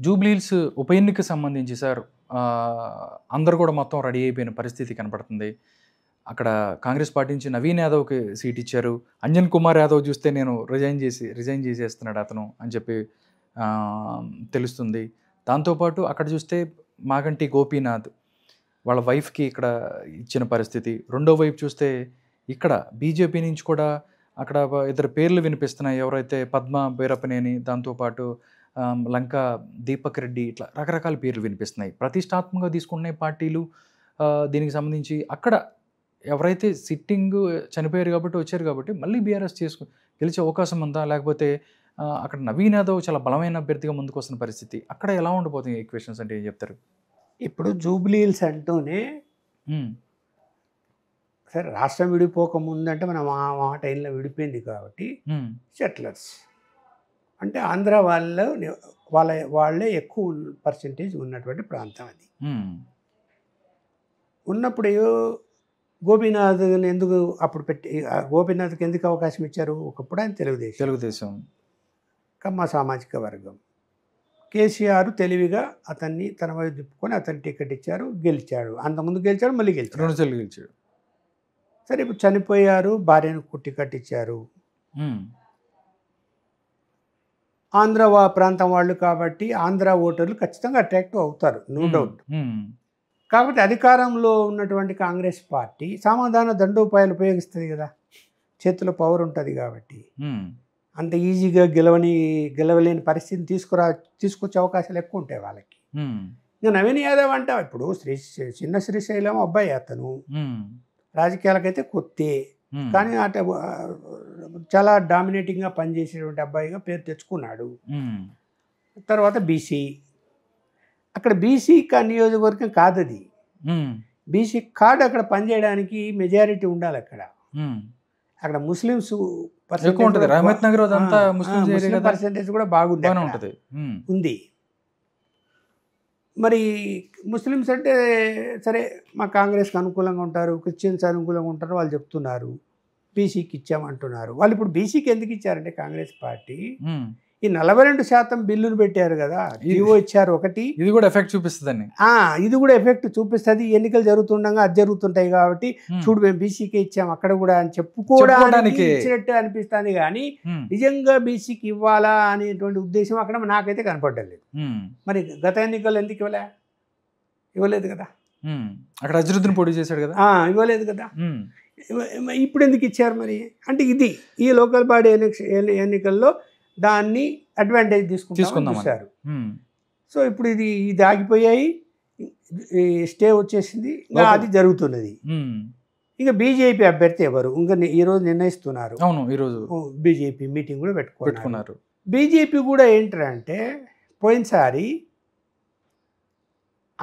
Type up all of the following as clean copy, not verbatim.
జూబ్లీహిల్స్ ఉప ఎన్నికకు సంబంధించి సార్ అందరూ కూడా మొత్తం రెడీ అయిపోయిన పరిస్థితి కనపడుతుంది. అక్కడ కాంగ్రెస్ పార్టీ నుంచి నవీన్ యాదవ్‌కి సీట్ ఇచ్చారు. అంజన్ కుమార్ యాదవ్ చూస్తే నేను రిజైన్ చేసేస్తున్నాడు అతను అని చెప్పి తెలుస్తుంది. దాంతో పాటు అక్కడ చూస్తే మాగంటి గోపీనాథ్ వాళ్ళ వైఫ్‌కి ఇక్కడ ఇచ్చిన పరిస్థితి. రెండో వైపు చూస్తే ఇక్కడ బీజేపీ నుంచి కూడా అక్కడ ఇద్దరు పేర్లు వినిపిస్తున్నాయి. ఎవరైతే పద్మ బైరప్పనేని, దాంతో పాటు లంకా దీపక్ రెడ్డి, ఇట్లా రకరకాల పేర్లు వినిపిస్తున్నాయి. ప్రతిష్టాత్మకంగా తీసుకుంటున్న పార్టీలు దీనికి సంబంధించి అక్కడ ఎవరైతే సిట్టింగ్ చనిపోయారు కాబట్టి వచ్చారు కాబట్టి మళ్ళీ బీఆర్ఎస్ గెలిచే అవకాశం ఉందా? లేకపోతే అక్కడ నవీన్ యాదవ్ చాలా బలమైన అభ్యర్థిగా ముందుకు వస్తున్న పరిస్థితి అక్కడ ఎలా ఉండబోతుంది ఈక్వేషన్స్ అంటే ఏం చెప్తారు? ఇప్పుడు జూబ్లీహిల్స్ అంటూనే సరే రాష్ట్రం విడిపోక ముందంటే మనం ఆ టైంలో విడిపోయింది కాబట్టి సెటిలర్స్ అంటే ఆంధ్ర వాళ్ళే ఎక్కువ పర్సెంటేజ్ ఉన్నటువంటి ప్రాంతం అది. ఉన్నప్పుడు గోపీనాథ్ ఎందుకు అప్పుడు గోపీనాథ్కి ఎందుకు అవకాశం ఇచ్చారు? ఒకప్పుడు ఆయన తెలుగుదేశం కమ్మ సామాజిక వర్గం. కేసీఆర్ తెలివిగా అతన్ని తన వైపు తిప్పుకొని అతన్ని టికెట్ ఇచ్చారు, గెలిచాడు. అంతకుముందు గెలిచాడు, మళ్ళీ గెలిచాడు. సరే ఇప్పుడు చనిపోయారు, భార్యను టికెట్ ఇచ్చారు. ఆంధ్ర ప్రాంతం వాళ్ళు కాబట్టి ఆంధ్ర ఓటర్లు ఖచ్చితంగా అట్రాక్టివ్ అవుతారు, నో డౌట్. కాబట్టి అధికారంలో ఉన్నటువంటి కాంగ్రెస్ పార్టీ సమాధాన దండోపాయాలు ఉపయోగిస్తుంది కదా, చేతిలో పవర్ ఉంటుంది కాబట్టి. అంత ఈజీగా గెలవలేని పరిస్థితిని తీసుకొచ్చే అవకాశాలు ఎక్కువ ఉంటాయి వాళ్ళకి. ఇంకా నవీన్ యాదవ్ అంటే ఇప్పుడు చిన్న శ్రీశైలం అబ్బాయి, అతను రాజకీయాలకైతే కొత్తే, కానీ అటు చాలా డామినేటింగ్గా పనిచేసేటువంటి అబ్బాయిగా పేరు తెచ్చుకున్నాడు. తర్వాత బీసీ, అక్కడ బీసీ నియోజకవర్గం కాదు అది, బీసీ కార్డు అక్కడ పనిచేయడానికి మెజారిటీ ఉండాలి. అక్కడ ముస్లిమ్స్ పర్సెంటేజ్ కూడా బాగుంది ఉంది. మరి ముస్లిమ్స్ అంటే సరే మా కాంగ్రెస్కి అనుకూలంగా ఉంటారు, క్రిస్టియన్స్ అనుకూలంగా ఉంటారు వాళ్ళు చెప్తున్నారు, బీసీకి ఇచ్చామంటున్నారు. వాళ్ళు ఇప్పుడు బీసీకి ఎందుకు ఇచ్చారంటే కాంగ్రెస్ పార్టీ ఈ 42% బిల్లును పెట్టారు కదా, జీవో ఇచ్చారు ఒకటి, ఇది కూడా ఎఫెక్ట్ చూపిస్తుంది. ఇది కూడా ఎఫెక్ట్ చూపిస్తుంది. ఎన్నికలు జరుగుతుండగా అది జరుగుతుంటాయి కాబట్టి చూడు మేము బీసీకి ఇచ్చాము అక్కడ కూడా అని చెప్పుకోవడానికి ఇచ్చినట్టు అనిపిస్తుంది. కానీ నిజంగా బీసీకి ఇవ్వాలా అనేటువంటి ఉద్దేశం అక్కడ నాకైతే కనపడలేదు. మరి గత ఎన్నికలు ఎందుకు ఇవ్వలేదు కదా, అక్కడ అజరుద్దీన్ పోటీ చేశాడు కదా, ఇవ్వలేదు కదా. ఇప్పుడు ఎందుకు ఇచ్చారు మరి అంటే ఇది ఈ లోకల్ బాడీ ఎన్నికల్లో దాన్ని అడ్వాంటేజ్ తీసుకుంటారు. సో ఇప్పుడు ఇది ఆగిపోయాయి, స్టే వచ్చేసింది, ఇంకా అది జరుగుతున్నది. ఇంకా బీజేపీ అభ్యర్థి ఎవరు ఇంకా ఈరోజు నిర్ణయిస్తున్నారు. ఈరోజు బీజేపీ మీటింగ్ కూడా పెట్టుకున్నారు. బీజేపీ కూడా ఏంటంటే పోయినసారి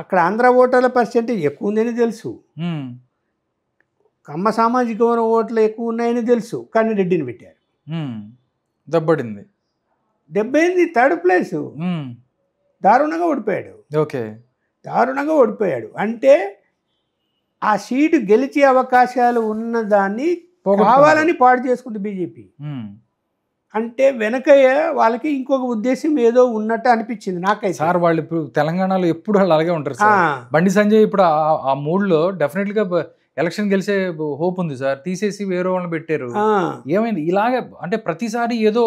అక్కడ ఆంధ్ర ఓటర్ల పర్సెంటేజ్ ఎక్కువ ఉందని తెలుసు, కమ్మ సామాజిక వర్గం ఓట్లు ఎక్కువ ఉన్నాయని తెలుసు, కానీ రెడ్డిని పెట్టారు. దెబ్బడింది 78 థర్డ్ ప్లేసు, దారుణంగా ఓడిపోయాడు. అంటే ఆ సీటు గెలిచే అవకాశాలు ఉన్నదాన్ని కావాలని పాడు చేసుకుంది బీజేపీ. అంటే వెనకయ్య వాళ్ళకి ఇంకొక ఉద్దేశం ఏదో ఉన్నట్టు అనిపించింది నాకైతే. సార్ వాళ్ళు ఇప్పుడు తెలంగాణలో ఎప్పుడు వాళ్ళు అలాగే ఉంటారు సార్. బండి సంజయ్ ఇప్పుడు ఆ మూడ్లో డెఫినెట్గా ఎలక్షన్ గెలిచే హోప్ ఉంది సార్, తీసేసి వేరే వాళ్ళని పెట్టారు. ఏమైంది ఇలాగే అంటే ప్రతిసారి ఏదో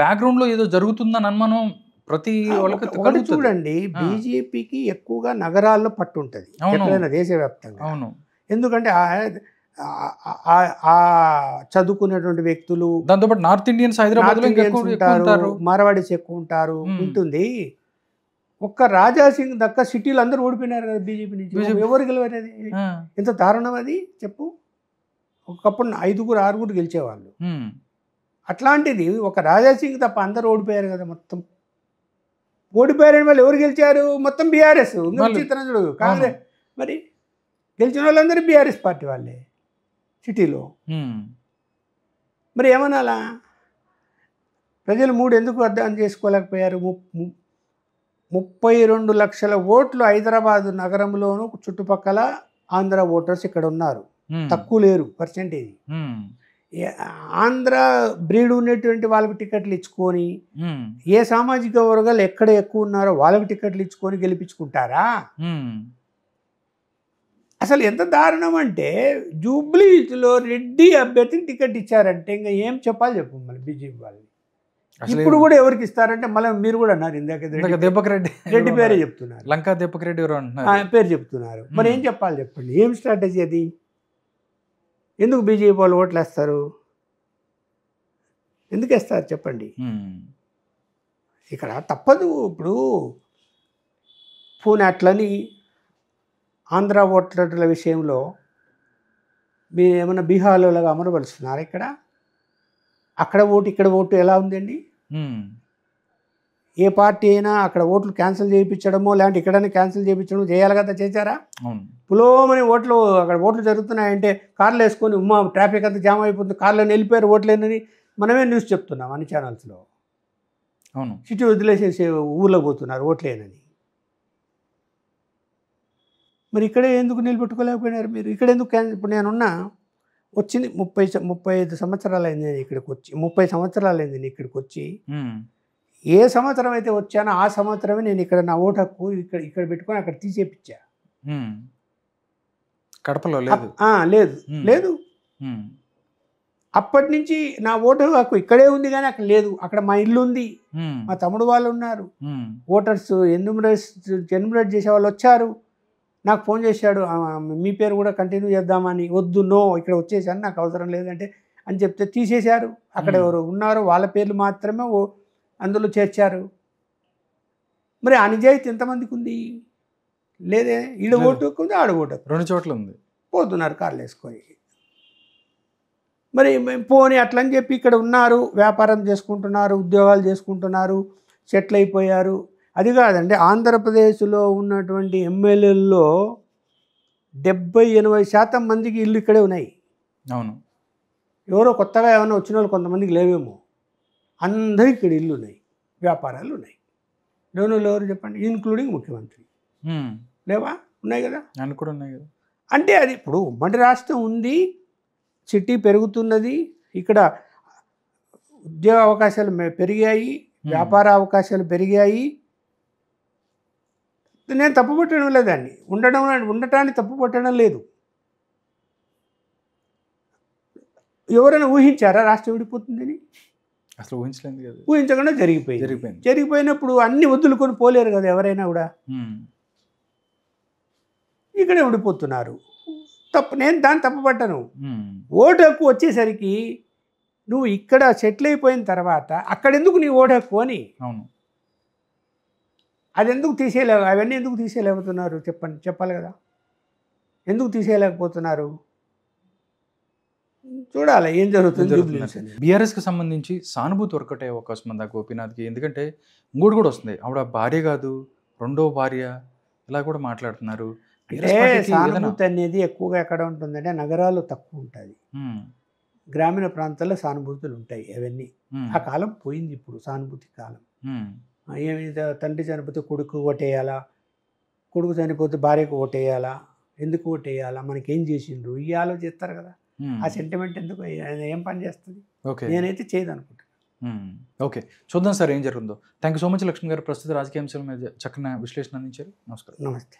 బ్యాక్గ్రౌండ్ లో ఏదో జరుగుతుందని అనుమానం ప్రతి వాళ్ళకి. చూడండి బీజేపీకి ఎక్కువగా నగరాల్లో పట్టు ఉంటుంది ఎక్కడైనా దేశవ్యాప్తంగా. ఎందుకంటే ఆ చదువుకునేటువంటి వ్యక్తులు, దాంతోపాటు నార్త్ ఇండియన్స్ హైదరాబాద్ ఉంటారు, మార్వాడీస్ ఎక్కువ ఉంటారు ఉంటుంది. ఒక్క రాజాసింగ్ దక్క సిటీలు అందరూ ఓడిపోయినారు కదా బీజేపీ నుంచి, ఎవరు గెలవనేది ఎంత దారుణం అది చెప్పు. ఒకప్పుడు 5-6 గెలిచేవాళ్ళు, అట్లాంటిది ఒక రాజాసింగ్ తప్ప అందరూ ఓడిపోయారు కదా. మొత్తం ఓడిపోయారని వాళ్ళు ఎవరు గెలిచారు? మొత్తం బీఆర్ఎస్. చిత్రంజుడు కాంగ్రెస్, మరి గెలిచిన వాళ్ళందరూ బీఆర్ఎస్ పార్టీ వాళ్ళే సిటీలో. మరి ఏమనాలా? ప్రజలు 3 ఎందుకు అర్థం చేసుకోలేకపోయారు? 32 లక్షల ఓట్లు హైదరాబాద్ నగరంలోను చుట్టుపక్కల ఆంధ్ర ఓటర్స్ ఇక్కడ ఉన్నారు, తక్కువ లేరు పర్సెంటేజ్. ఆంధ్ర బ్రీడ్ ఉన్నటువంటి వాళ్ళకి టికెట్లు ఇచ్చుకొని ఉమ్, ఏ సామాజిక వర్గాలు ఎక్కడ ఎక్కువ ఉన్నారో వాళ్ళకి టికెట్లు ఇచ్చుకొని గెలిపించుకుంటారా? ఉమ్, అసలు ఎంత దారుణం అంటే జూబ్లీలో రెడ్డి అభ్యర్థికి టికెట్ ఇచ్చారంటే ఇంకా ఏం చెప్పాలి చెప్పు మళ్ళీ బీజేపీ వాళ్ళు. అసలు ఇప్పుడు కూడా ఎవరికి ఇస్తారంటే మళ్ళీ మీరు కూడా అన్నారు ఇందాక ఇందాక దీపక్ రెడ్డి రెడ్డి పేరే చెప్తున్నారు, లంకా దీపక్ రెడ్డి ఎవరు అంటున్నారు. పేరు చెప్తున్నారు. మరి ఏం చెప్పాలి చెప్పండి, ఏం స్ట్రాటజీ అది? ఎందుకు బీజేపీ వాళ్ళు ఓట్లు వేస్తారు? ఎందుకు వేస్తారు చెప్పండి? ఉమ్, ఇక్కడ తప్పదు. ఇప్పుడు పోనీ అట్లని ఆంధ్ర ఓట్ల విషయంలో మీరు ఏమైనా బీహార్లోలాగా అమలుపరుస్తున్నారు ఇక్కడ? అక్కడ ఓటు ఇక్కడ ఓటు ఎలా ఉందండి? ఉమ్, ఏ పార్టీ అయినా అక్కడ ఓట్లు క్యాన్సిల్ చేయించడమో లేదంటే ఇక్కడైనా క్యాన్సిల్ చేయించడమో చేయాలి కదా, చేశారా? అవును. పులోమని ఓట్లు అక్కడ ఓట్లు జరుగుతున్నాయంటే కార్లు వేసుకొని ట్రాఫిక్ అంతా జామ్ అయిపోతుంది, కార్లో వెళ్ళిపోయారు ఓట్లేనని మనమే న్యూస్ చెప్తున్నాం అన్ని ఛానల్స్లో. అవును. సిటీ వదిలేసేసి ఊళ్ళో పోతున్నారు ఓట్లేనని. మరి ఇక్కడే ఎందుకు నిలబెట్టుకోలేకపోయినారు మీరు? ఇక్కడ ఎందుకు ఇప్పుడు నేనున్నా వచ్చింది 35 సంవత్సరాలు అయింది నేను ఇక్కడికి వచ్చి, 30 సంవత్సరాలు అయింది నేను ఇక్కడికి వచ్చి. ఉమ్, ఏ సంవత్సరం అయితే వచ్చానో ఆ సంవత్సరమే నేను ఇక్కడ నా ఓటు హక్కు ఇక్కడ పెట్టుకొని అక్కడ తీసేపిచ్చా. ఉమ్. కడపలో లేదు. లేదు లేదు, ఉమ్, అప్పటి నుంచి నా ఓటు హక్కు ఇక్కడే ఉంది కానీ అక్కడ లేదు. అక్కడ మా ఇల్లు ఉంది, ఉమ్, మా తమ్ముడు వాళ్ళు ఉన్నారు, ఉమ్, ఓటర్స్ ఎన్యుమరేట్ చేసే వాళ్ళు వచ్చారు. నాకు ఫోన్ చేశాడు, మీ పేరు కూడా కంటిన్యూ చేద్దామని. వద్దు, నో, ఇక్కడ వచ్చేసాను, నాకు అవసరం లేదంటే అని చెప్తే తీసేశారు. అక్కడ ఎవరు ఉన్నారో వాళ్ళ పేర్లు మాత్రమే అందులో చేర్చారు. మరి ఆ నిజాయితీ ఎంతమందికి ఉంది? లేదే. ఈడ ఓటు హక్కు ఉంది, ఆడ ఓటు హక్కు, రెండు చోట్ల ఉంది. పోతున్నారు కార్లు వేసుకొని. మరి పోనీ అట్లని చెప్పి ఇక్కడ ఉన్నారు, వ్యాపారం చేసుకుంటున్నారు, ఉద్యోగాలు చేసుకుంటున్నారు, సెటిల్ అయిపోయారు. అది కాదండి, ఆంధ్రప్రదేశ్లో ఉన్నటువంటి ఎమ్మెల్యేల్లో 70-80% మందికి ఇల్లు ఇక్కడే ఉన్నాయి. అవును. ఎవరో కొత్తగా ఏమైనా వచ్చిన వాళ్ళు కొంతమందికి లేవేమో, అందరికీ ఇక్కడ ఇల్లు ఉన్నాయి, వ్యాపారాలు ఉన్నాయి. లేని వాళ్ళు ఎవరు చెప్పండి, ఇన్క్లూడింగ్ ముఖ్యమంత్రి. ఉమ్, లేవా? ఉన్నాయి కదా. అన్ని కూడా ఉన్నాయి కదా. అంటే అది ఇప్పుడు ఉమ్మడి రాష్ట్రం ఉంది, సిటీ పెరుగుతున్నది, ఇక్కడ ఉద్యోగ అవకాశాలు పెరిగాయి, వ్యాపార అవకాశాలు పెరిగాయి. నేను తప్పు పట్టడం లేదండి, ఉండటాన్ని తప్పు పట్టడం లేదు. ఎవరైనా ఊహించారా రాష్ట్రం విడిపోతుందని? అసలు ఊహించలేదు కదా. ఊహించకుండా జరిగిపోయినప్పుడు అన్ని వదులుకొని పోలేరు కదా ఎవరైనా కూడా. ఇక్కడే ఉండిపోతున్నారు. నేను దాన్ని తప్పు పట్టను. ఓటు హక్కు వచ్చేసరికి నువ్వు ఇక్కడ సెటిల్ అయిపోయిన తర్వాత అక్కడెందుకు నీ ఓటు హక్కు అని. అవును. అది ఎందుకు అవన్నీ ఎందుకు తీసేయలేకపోతున్నారు చెప్పాలి కదా. ఎందుకు తీసేయలేకపోతున్నారు? చూడాలి ఏం జరుగుతుంది. బీఆర్ఎస్కి సంబంధించి సానుభూతి వర్కౌట్ అయ్యే అవకాశం ఉందా గోపీనాథ్కి? ఎందుకంటే ఇంకోటి కూడా వస్తుంది, ఆవిడ భార్య కాదు రెండో భార్య, ఇలా కూడా మాట్లాడుతున్నారు. సానుభూతి అనేది ఎక్కువగా ఎక్కడ ఉంటుందంటే నగరాల్లో తక్కువ ఉంటుంది, గ్రామీణ ప్రాంతాల్లో సానుభూతులు ఉంటాయి. అవన్నీ ఆ కాలం పోయింది, ఇప్పుడు సానుభూతి కాలం. ఏమి తండ్రి చనిపోతే కొడుకు ఓటేయాలా, కొడుకు చనిపోతే భార్యకు ఓటేయాలా, ఎందుకు ఓటేయాలా, మనకేం చేసిండ్రు, ఈ ఆలోచిస్తారు కదా. ఆ సెంటిమెంట్ ఎందుకు, ఏం పని చేస్తుంది? నేనైతే చేయదు అనుకుంటాను. ఓకే, చూద్దాం సార్ ఏం జరుగుతుందో. Thank you so much Lakshmi గారు, ప్రస్తుత రాజకీయ అంశాల మీద చక్కని విశ్లేషణ అందించారు. నమస్కారం. నమస్తే.